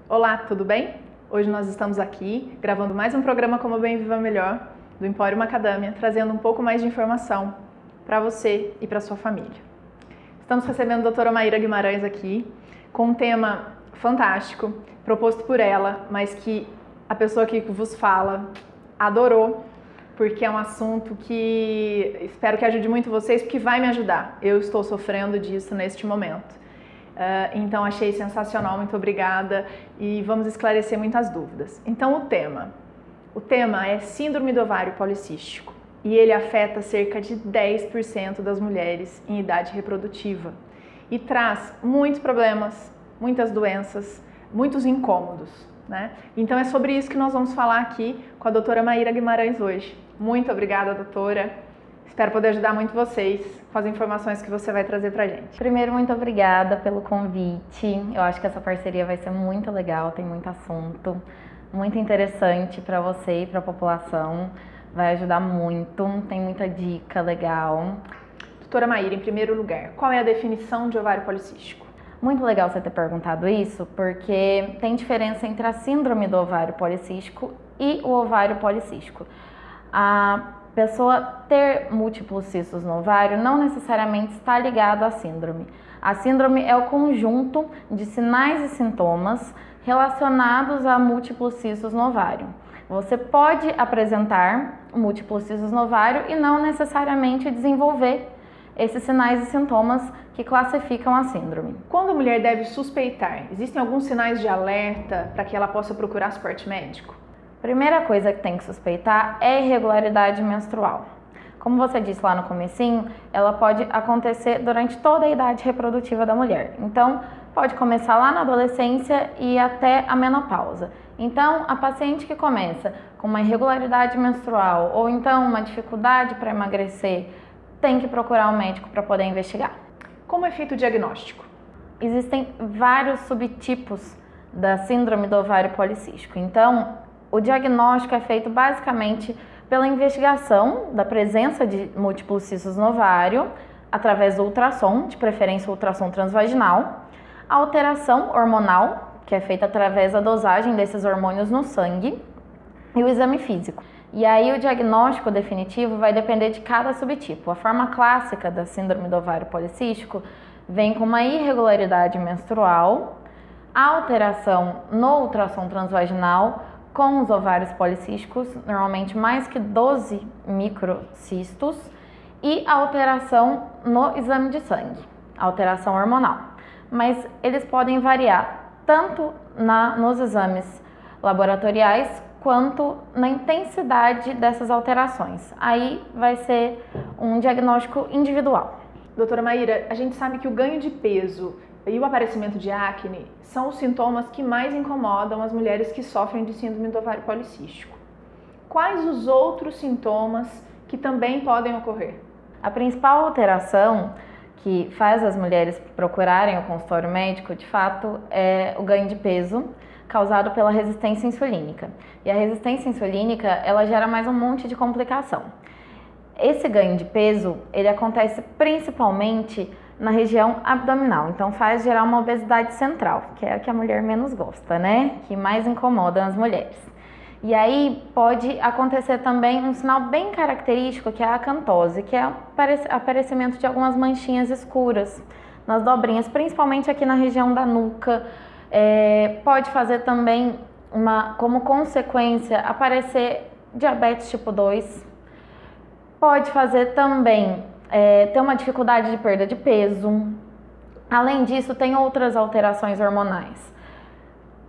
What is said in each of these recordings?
Olá, tudo bem? Hoje nós estamos aqui gravando mais um programa Como Bem Viva Melhor do Empório Macadâmia, trazendo um pouco mais de informação para você e para sua família. Estamos recebendo a doutora Maíra Guimarães aqui com um tema fantástico, proposto por ela, mas que a pessoa que vos fala adorou, porque é um assunto que espero que ajude muito vocês, porque vai me ajudar. Eu estou sofrendo disso neste momento. Então achei sensacional, muito obrigada e vamos esclarecer muitas dúvidas. Então o tema é síndrome do ovário policístico e ele afeta cerca de 10% das mulheres em idade reprodutiva e traz muitos problemas, muitas doenças, muitos incômodos, né? Então é sobre isso que nós vamos falar aqui com a doutora Maíra Guimarães hoje. Muito obrigada, doutora. Espero poder ajudar muito vocês com as informações que você vai trazer pra gente. Primeiro, muito obrigada pelo convite. Eu acho que essa parceria vai ser muito legal, tem muito assunto, muito interessante para você e para a população. Vai ajudar muito, tem muita dica legal. Doutora Maíra, em primeiro lugar, qual é a definição de ovário policístico? Muito legal você ter perguntado isso, porque tem diferença entre a síndrome do ovário policístico e o ovário policístico. A pessoa ter múltiplos cistos no ovário não necessariamente está ligado à síndrome. A síndrome é o conjunto de sinais e sintomas relacionados a múltiplos cistos no ovário. Você pode apresentar múltiplos cistos no ovário e não necessariamente desenvolver esses sinais e sintomas que classificam a síndrome. Quando a mulher deve suspeitar, existem alguns sinais de alerta para que ela possa procurar suporte médico? Primeira coisa que tem que suspeitar é irregularidade menstrual. Como você disse lá no comecinho, ela pode acontecer durante toda a idade reprodutiva da mulher. Então, pode começar lá na adolescência e até a menopausa. Então, a paciente que começa com uma irregularidade menstrual ou então uma dificuldade para emagrecer, tem que procurar um médico para poder investigar. Como é feito o diagnóstico? Existem vários subtipos da síndrome do ovário policístico. Então, o diagnóstico é feito basicamente pela investigação da presença de múltiplos cistos no ovário, através do ultrassom, de preferência ultrassom transvaginal, a alteração hormonal, que é feita através da dosagem desses hormônios no sangue, e o exame físico. E aí o diagnóstico definitivo vai depender de cada subtipo. A forma clássica da síndrome do ovário policístico vem com uma irregularidade menstrual, a alteração no ultrassom transvaginal, com os ovários policísticos, normalmente mais que 12 microcistos, e a alteração no exame de sangue, a alteração hormonal. Mas eles podem variar tanto nos exames laboratoriais quanto na intensidade dessas alterações. Aí vai ser um diagnóstico individual. Doutora Maíra, a gente sabe que o ganho de peso e o aparecimento de acne são os sintomas que mais incomodam as mulheres que sofrem de síndrome do ovário policístico. Quais os outros sintomas que também podem ocorrer? A principal alteração que faz as mulheres procurarem o consultório médico, de fato, é o ganho de peso causado pela resistência insulínica. E a resistência insulínica, ela gera mais um monte de complicação. Esse ganho de peso, ele acontece principalmente na região abdominal, então faz gerar uma obesidade central, que é a que a mulher menos gosta, né? Que mais incomoda as mulheres. E aí pode acontecer também um sinal bem característico, que é a acantose, que é o aparecimento de algumas manchinhas escuras nas dobrinhas, principalmente aqui na região da nuca. Pode fazer também, como consequência, aparecer diabetes tipo 2. Pode fazer também ter uma dificuldade de perda de peso. Além disso, tem outras alterações hormonais.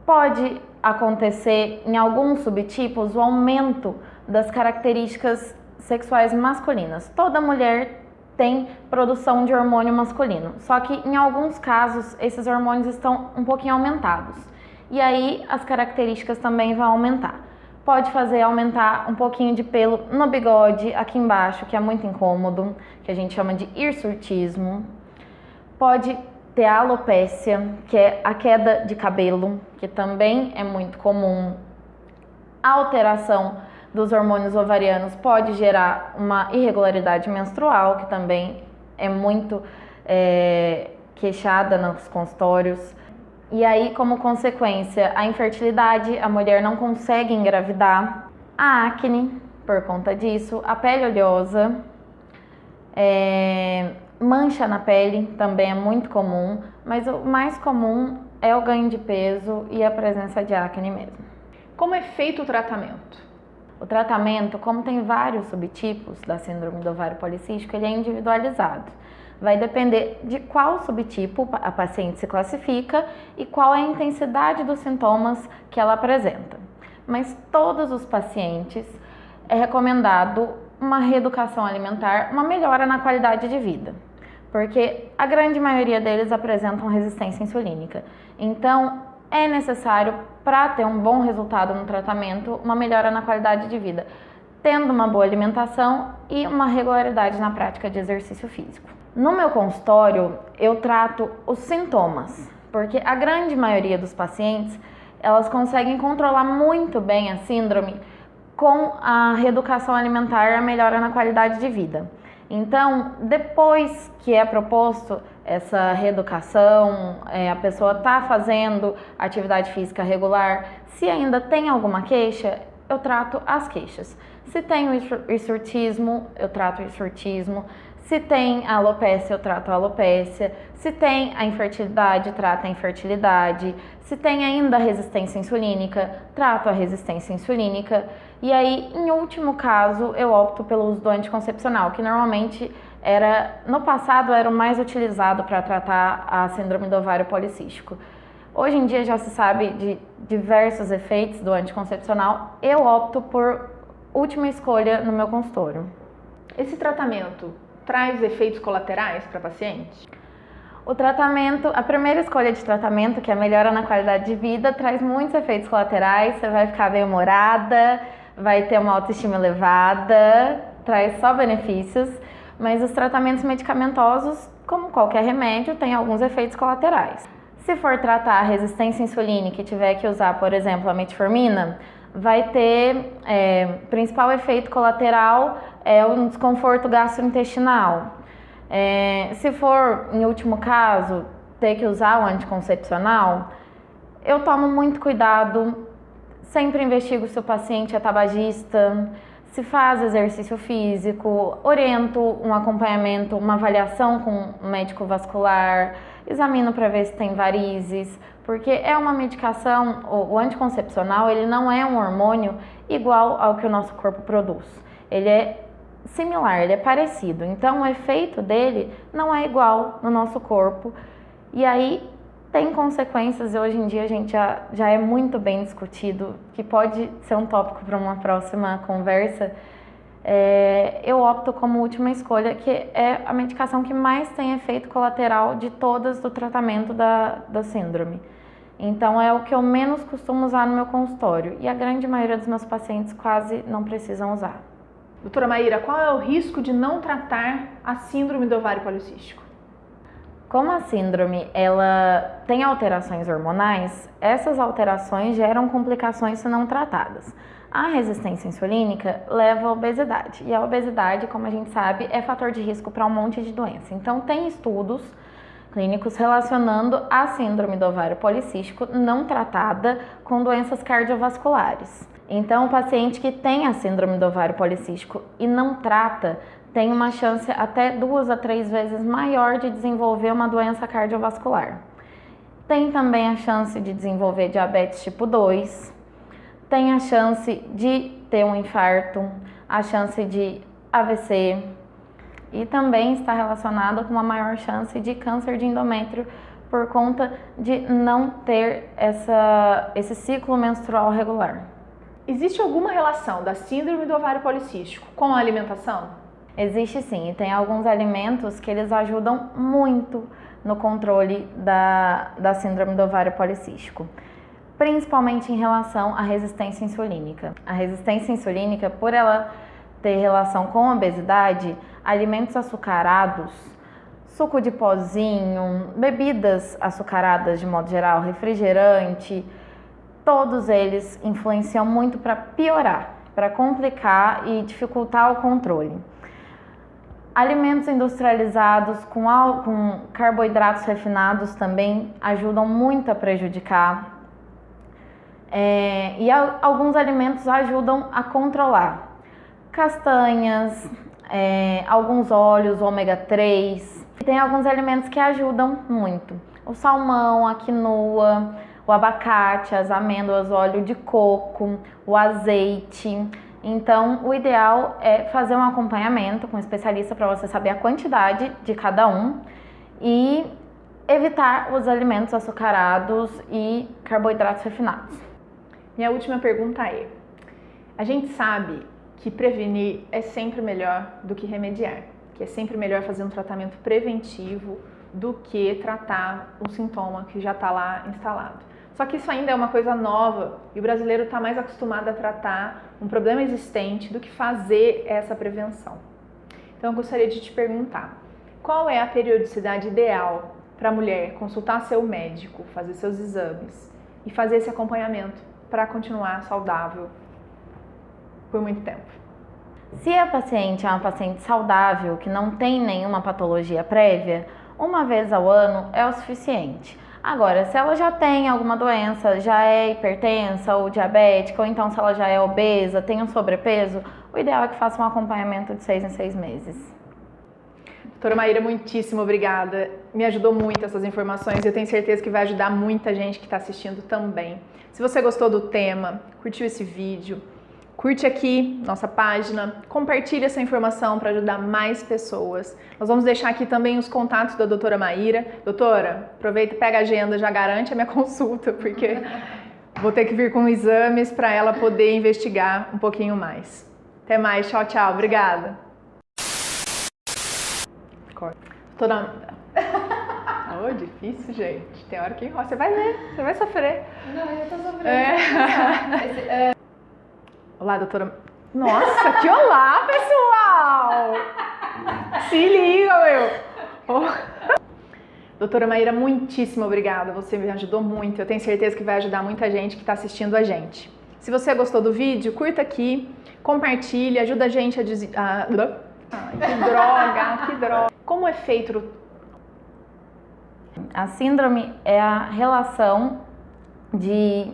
Pode acontecer em alguns subtipos o aumento das características sexuais masculinas. Toda mulher tem produção de hormônio masculino, só que em alguns casos esses hormônios estão um pouquinho aumentados. E aí as características também vão aumentar. Pode fazer aumentar um pouquinho de pelo no bigode, aqui embaixo, que é muito incômodo, que a gente chama de hirsutismo. Pode ter a alopécia, que é a queda de cabelo, que também é muito comum. A alteração dos hormônios ovarianos pode gerar uma irregularidade menstrual, que também é muito queixada nos consultórios. E aí, como consequência, a infertilidade, a mulher não consegue engravidar, a acne, por conta disso, a pele oleosa, mancha na pele também é muito comum, mas o mais comum é o ganho de peso e a presença de acne mesmo. Como é feito o tratamento? O tratamento, como tem vários subtipos da síndrome do ovário policístico, ele é individualizado. Vai depender de qual subtipo a paciente se classifica e qual é a intensidade dos sintomas que ela apresenta. Mas todos os pacientes é recomendado uma reeducação alimentar, uma melhora na qualidade de vida, porque a grande maioria deles apresentam resistência insulínica. Então, é necessário, para ter um bom resultado no tratamento, uma melhora na qualidade de vida, tendo uma boa alimentação e uma regularidade na prática de exercício físico. No meu consultório, eu trato os sintomas, porque a grande maioria dos pacientes, elas conseguem controlar muito bem a síndrome com a reeducação alimentar e a melhora na qualidade de vida. Então, depois que é proposto essa reeducação, a pessoa está fazendo atividade física regular, se ainda tem alguma queixa, eu trato as queixas. Se tem o hirsutismo, eu trato o hirsutismo. Se tem a alopécia, eu trato a alopécia. Se tem a infertilidade, trato a infertilidade. Se tem ainda a resistência insulínica, trato a resistência insulínica. E aí, em último caso, eu opto pelo uso do anticoncepcional, que normalmente no passado era o mais utilizado para tratar a síndrome do ovário policístico. Hoje em dia já se sabe de diversos efeitos do anticoncepcional. Eu opto por última escolha no meu consultório. Esse tratamento traz efeitos colaterais para a paciente? O tratamento, a primeira escolha de tratamento, que é a melhora na qualidade de vida, traz muitos efeitos colaterais. Você vai ficar bem-humorada, vai ter uma autoestima elevada, traz só benefícios, mas os tratamentos medicamentosos, como qualquer remédio, tem alguns efeitos colaterais. Se for tratar a resistência insulínica e tiver que usar, por exemplo, a metformina, vai ter, principal efeito colateral é um desconforto gastrointestinal. Se for, em último caso, ter que usar o anticoncepcional, eu tomo muito cuidado, sempre investigo se o paciente é tabagista, se faz exercício físico, oriento um acompanhamento, uma avaliação com um médico vascular, examino para ver se tem varizes, porque é uma medicação, o anticoncepcional, ele não é um hormônio igual ao que o nosso corpo produz. Ele é similar, ele é parecido, então o efeito dele não é igual no nosso corpo e aí tem consequências e hoje em dia a gente já é muito bem discutido, que pode ser um tópico para uma próxima conversa. Eu opto como última escolha, que é a medicação que mais tem efeito colateral de todas do tratamento da síndrome. Então é o que eu menos costumo usar no meu consultório e a grande maioria dos meus pacientes quase não precisam usar. Doutora Maíra, qual é o risco de não tratar a síndrome do ovário policístico? Como a síndrome ela tem alterações hormonais, essas alterações geram complicações se não tratadas. A resistência insulínica leva à obesidade e a obesidade, como a gente sabe, é fator de risco para um monte de doença. Então tem estudos clínicos relacionando a síndrome do ovário policístico não tratada com doenças cardiovasculares. Então, o paciente que tem a síndrome do ovário policístico e não trata, tem uma chance até 2 a 3 vezes maior de desenvolver uma doença cardiovascular. Tem também a chance de desenvolver diabetes tipo 2, tem a chance de ter um infarto, a chance de AVC e também está relacionado com uma maior chance de câncer de endométrio por conta de não ter esse ciclo menstrual regular. Existe alguma relação da síndrome do ovário policístico com a alimentação? Existe sim, e tem alguns alimentos que eles ajudam muito no controle da síndrome do ovário policístico, principalmente em relação à resistência insulínica. A resistência insulínica, por ela ter relação com a obesidade, alimentos açucarados, suco de pozinho, bebidas açucaradas de modo geral, refrigerante, todos eles influenciam muito para piorar, para complicar e dificultar o controle. Alimentos industrializados com carboidratos refinados também ajudam muito a prejudicar. E alguns alimentos ajudam a controlar. Castanhas, alguns óleos ômega 3. Tem alguns alimentos que ajudam muito. O salmão, a quinoa, o abacate, as amêndoas, o óleo de coco, o azeite. Então, o ideal é fazer um acompanhamento com um especialista para você saber a quantidade de cada um e evitar os alimentos açucarados e carboidratos refinados. Minha última pergunta é: a gente sabe que prevenir é sempre melhor do que remediar, que é sempre melhor fazer um tratamento preventivo do que tratar um sintoma que já está lá instalado. Só que isso ainda é uma coisa nova e o brasileiro está mais acostumado a tratar um problema existente do que fazer essa prevenção. Então eu gostaria de te perguntar, qual é a periodicidade ideal para a mulher consultar seu médico, fazer seus exames e fazer esse acompanhamento para continuar saudável por muito tempo? Se a paciente é uma paciente saudável, que não tem nenhuma patologia prévia, uma vez ao ano é o suficiente. Agora, se ela já tem alguma doença, já é hipertensa ou diabética, ou então se ela já é obesa, tem um sobrepeso, o ideal é que faça um acompanhamento de 6 em 6 meses. Doutora Maíra, muitíssimo obrigada. Me ajudou muito essas informações e eu tenho certeza que vai ajudar muita gente que está assistindo também. Se você gostou do tema, curtiu esse vídeo, curte aqui nossa página, compartilhe essa informação para ajudar mais pessoas. Nós vamos deixar aqui também os contatos da doutora Maíra. Doutora, aproveita, pega a agenda, já garante a minha consulta, porque vou ter que vir com exames para ela poder investigar um pouquinho mais. Até mais, tchau, tchau, obrigada. Doutora... Oh, difícil, gente. Tem hora que enrola. Você vai ver, você vai sofrer. Não, eu tô sofrendo. Olá, doutora... Nossa, que olá, pessoal! Se liga, meu! Oh. Doutora Maíra, muitíssimo obrigada. Você me ajudou muito. Eu tenho certeza que vai ajudar muita gente que está assistindo a gente. Se você gostou do vídeo, curta aqui, compartilhe, ajuda a gente a... Ai, que droga! Como é feito... A síndrome é a relação de...